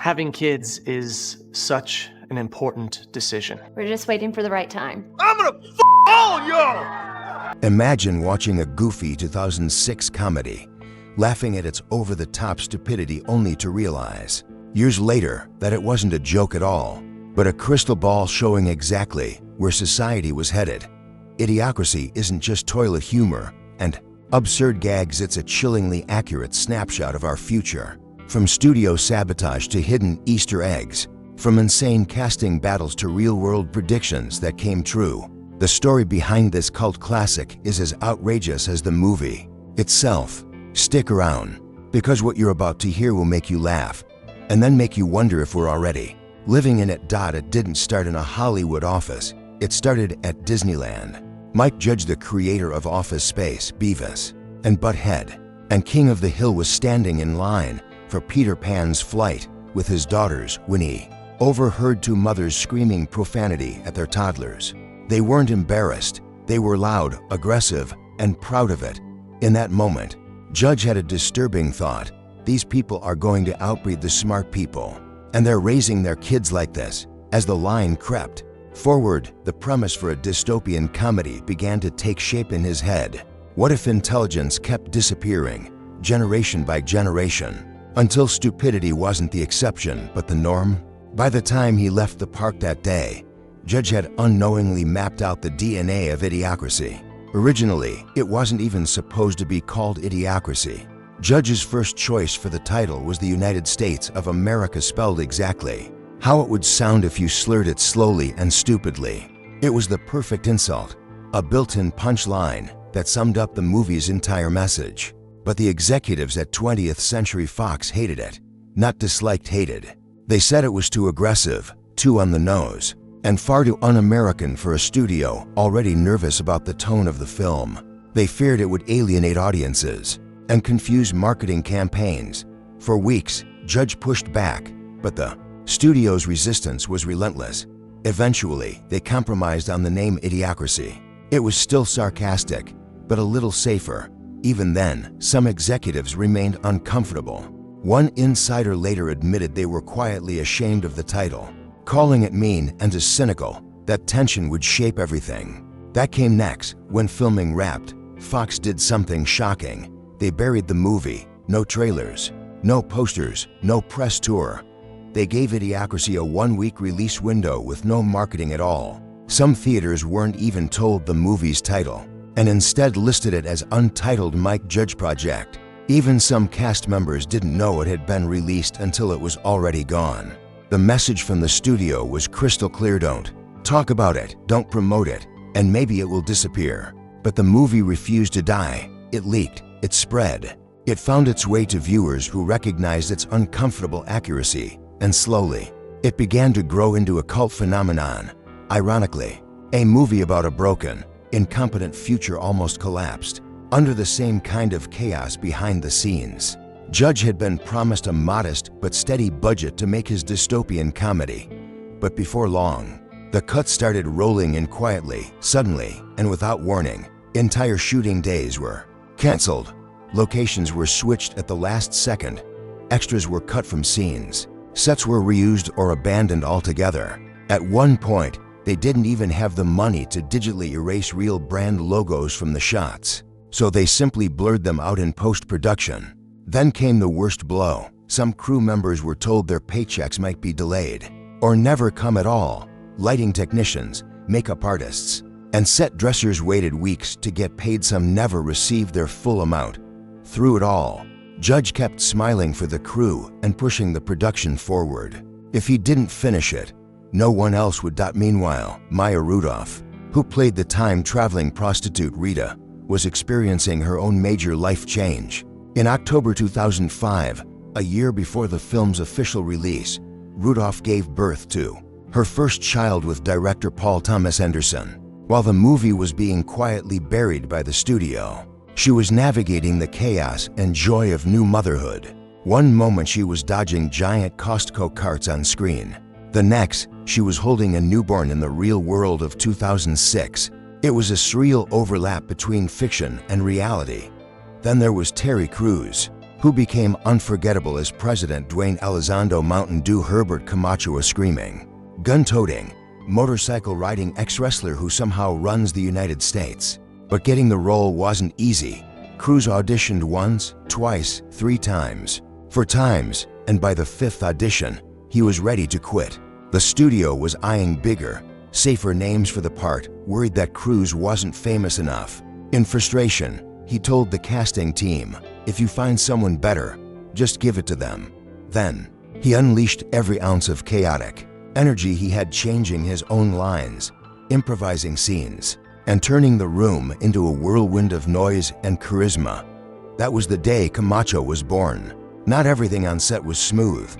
Having kids is such an important decision. We're just waiting for the right time. I'm gonna all of y'all! Imagine watching a goofy 2006 comedy, laughing at its over-the-top stupidity only to realize, years later, that it wasn't a joke at all, but a crystal ball showing exactly where society was headed. Idiocracy isn't just toilet humor and absurd gags, it's a chillingly accurate snapshot of our future. From studio sabotage to hidden Easter eggs, from insane casting battles to real-world predictions that came true, the story behind this cult classic is as outrageous as the movie itself. Stick around, because what you're about to hear will make you laugh, and then make you wonder if we're already living in it. It didn't start in a Hollywood office, it started at Disneyland. Mike Judge, the creator of Office Space, Beavis and Butthead, and King of the Hill, was standing in line for Peter Pan's flight with his daughters when he overheard two mothers screaming profanity at their toddlers. They weren't embarrassed, they were loud, aggressive, and proud of it. In that moment, Judge had a disturbing thought. These people are going to outbreed the smart people, and they're raising their kids like this. As the line crept forward, the premise for a dystopian comedy began to take shape in his head. What if intelligence kept disappearing, generation by generation, until stupidity wasn't the exception but the norm? By the time he left the park that day, Judge had unknowingly mapped out the DNA of Idiocracy. Originally, it wasn't even supposed to be called Idiocracy. Judge's first choice for the title was the United States of America, spelled exactly how it would sound if you slurred it slowly and stupidly. It was the perfect insult, a built-in punchline that summed up the movie's entire message. But the executives at 20th Century Fox hated it. Not disliked, hated. They said it was too aggressive, too on the nose, and far too un-American for a studio already nervous about the tone of the film. They feared it would alienate audiences and confuse marketing campaigns. For weeks, Judge pushed back, but the studio's resistance was relentless. Eventually, they compromised on the name Idiocracy. It was still sarcastic, but a little safer. Even then, some executives remained uncomfortable. One insider later admitted they were quietly ashamed of the title, calling it mean and cynical. That tension would shape everything. That came next. When filming wrapped, Fox did something shocking. They buried the movie. No trailers, no posters, no press tour. They gave Idiocracy a one-week release window with no marketing at all. Some theaters weren't even told the movie's title, and instead listed it as Untitled Mike Judge Project. Even some cast members didn't know it had been released until it was already gone. The message from the studio was crystal clear: don't talk about it, don't promote it, and maybe it will disappear. But the movie refused to die. It leaked, it spread. It found its way to viewers who recognized its uncomfortable accuracy, and slowly, it began to grow into a cult phenomenon. Ironically, a movie about a broken, incompetent future almost collapsed under the same kind of chaos behind the scenes. Judge had been promised a modest but steady budget to make his dystopian comedy. But before long, the cuts started rolling in quietly, suddenly, and without warning. Entire shooting days were canceled. Locations were switched at the last second. Extras were cut from scenes. Sets were reused or abandoned altogether. At one point, they didn't even have the money to digitally erase real brand logos from the shots, so they simply blurred them out in post-production. Then came the worst blow. Some crew members were told their paychecks might be delayed or never come at all. Lighting technicians, makeup artists, and set dressers waited weeks to get paid. Some never received their full amount. Through it all, Judge kept smiling for the crew and pushing the production forward. If he didn't finish it, no one else would. Meanwhile, Maya Rudolph, who played the time-traveling prostitute Rita, was experiencing her own major life change. In October 2005, a year before the film's official release, Rudolph gave birth to her first child with director Paul Thomas Anderson. While the movie was being quietly buried by the studio, she was navigating the chaos and joy of new motherhood. One moment she was dodging giant Costco carts on screen. The next, she was holding a newborn in the real world of 2006. It was a surreal overlap between fiction and reality. Then there was Terry Crews, who became unforgettable as President Dwayne Elizondo Mountain Dew Herbert Camacho, a screaming, gun-toting, motorcycle-riding ex-wrestler who somehow runs the United States. But getting the role wasn't easy. Cruz auditioned once, twice, 3 times. 4 times, and by the 5th audition, he was ready to quit. The studio was eyeing bigger, safer names for the part, worried that Cruz wasn't famous enough. In frustration, he told the casting team, "If you find someone better, just give it to them." Then, he unleashed every ounce of chaotic energy he had, changing his own lines, improvising scenes, and turning the room into a whirlwind of noise and charisma. That was the day Camacho was born. Not everything on set was smooth.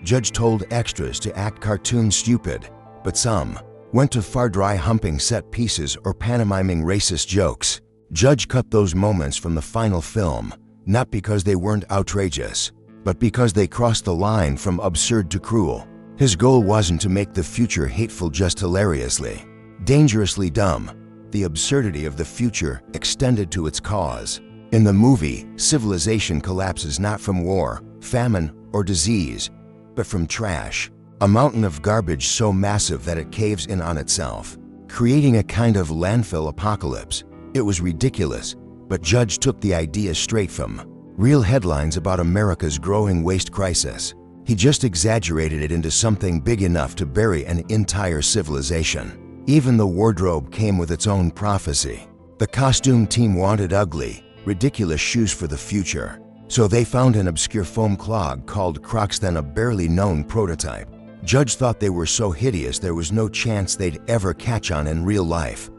Judge told extras to act cartoon stupid, but some went to far dry humping set pieces or pantomiming racist jokes. Judge cut those moments from the final film, not because they weren't outrageous, but because they crossed the line from absurd to cruel. His goal wasn't to make the future hateful, just hilariously, dangerously dumb. The absurdity of the future extended to its cause. In the movie, civilization collapses not from war, famine, or disease, but from trash, a mountain of garbage so massive that it caves in on itself, creating a kind of landfill apocalypse. It was ridiculous, but Judge took the idea straight from real headlines about America's growing waste crisis. He just exaggerated it into something big enough to bury an entire civilization. Even the wardrobe came with its own prophecy. The costume team wanted ugly, ridiculous shoes for the future, so they found an obscure foam clog called Crocs, then a barely known prototype. Judge thought they were so hideous there was no chance they'd ever catch on in real life.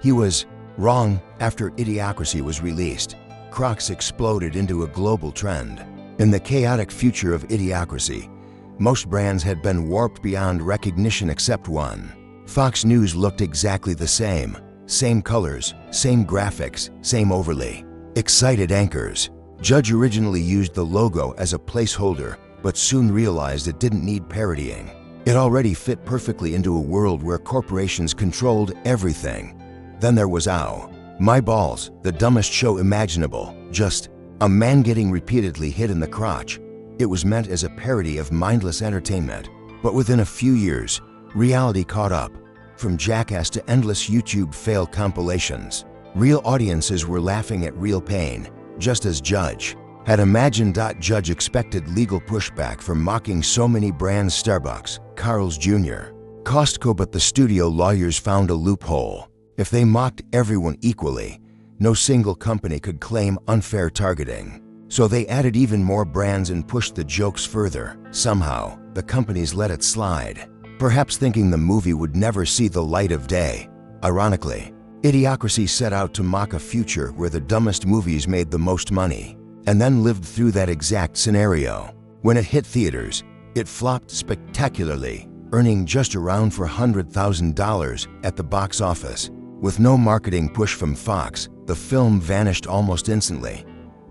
He was wrong. After Idiocracy was released, Crocs exploded into a global trend. In the chaotic future of Idiocracy, most brands had been warped beyond recognition except one. Fox News looked exactly the same. Same colors, same graphics, same overly excited anchors. Judge originally used the logo as a placeholder, but soon realized it didn't need parodying. It already fit perfectly into a world where corporations controlled everything. Then there was Ow! My Balls, the dumbest show imaginable, just a man getting repeatedly hit in the crotch. It was meant as a parody of mindless entertainment, but within a few years, reality caught up. From Jackass to endless YouTube fail compilations, real audiences were laughing at real pain, just as Judge had imagined. Judge expected legal pushback for mocking so many brands: Starbucks, Carl's Jr., Costco, but the studio lawyers found a loophole. If they mocked everyone equally, no single company could claim unfair targeting. So they added even more brands and pushed the jokes further. Somehow, the companies let it slide, perhaps thinking the movie would never see the light of day. Ironically, Idiocracy set out to mock a future where the dumbest movies made the most money, and then lived through that exact scenario. When it hit theaters, it flopped spectacularly, earning just around $400,000 at the box office. With no marketing push from Fox, the film vanished almost instantly.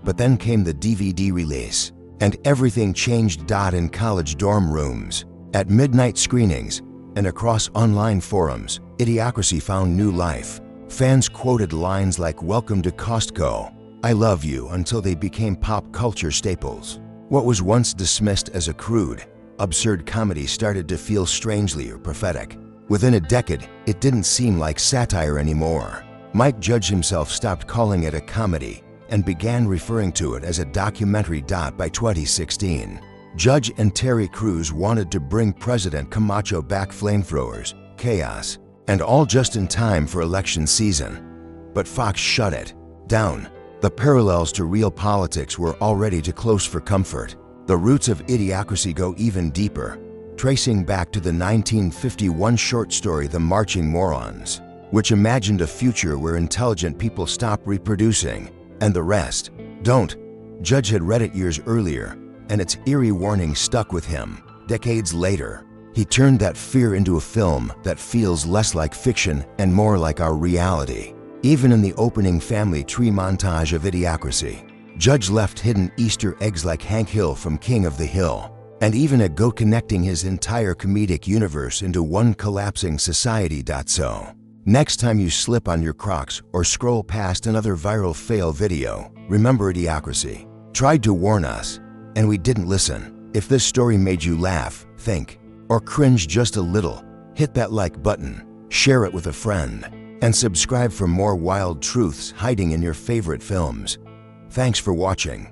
But then came the DVD release, and everything changed. In college dorm rooms, at midnight screenings, and across online forums, Idiocracy found new life. Fans quoted lines like "Welcome to Costco," "I love you," until they became pop culture staples. What was once dismissed as a crude, absurd comedy started to feel strangely prophetic. Within a decade, it didn't seem like satire anymore. Mike Judge himself stopped calling it a comedy and began referring to it as a documentary. By 2016, Judge and Terry Crews wanted to bring President Camacho back, flamethrowers, chaos, and all just in time for election season. But Fox shut it down. The parallels to real politics were already too close for comfort. The roots of Idiocracy go even deeper, tracing back to the 1951 short story The Marching Morons, which imagined a future where intelligent people stop reproducing, and the rest don't. Judge had read it years earlier, and its eerie warning stuck with him. Decades later, he turned that fear into a film that feels less like fiction and more like our reality. Even in the opening family tree montage of Idiocracy, Judge left hidden Easter eggs like Hank Hill from King of the Hill, and even a goat connecting his entire comedic universe into one collapsing society. So, next time you slip on your Crocs or scroll past another viral fail video, remember Idiocracy. tried to warn us, and we didn't listen. If this story made you laugh, think, or cringe just a little, hit that like button, share it with a friend, and subscribe for more wild truths hiding in your favorite films. Thanks for watching.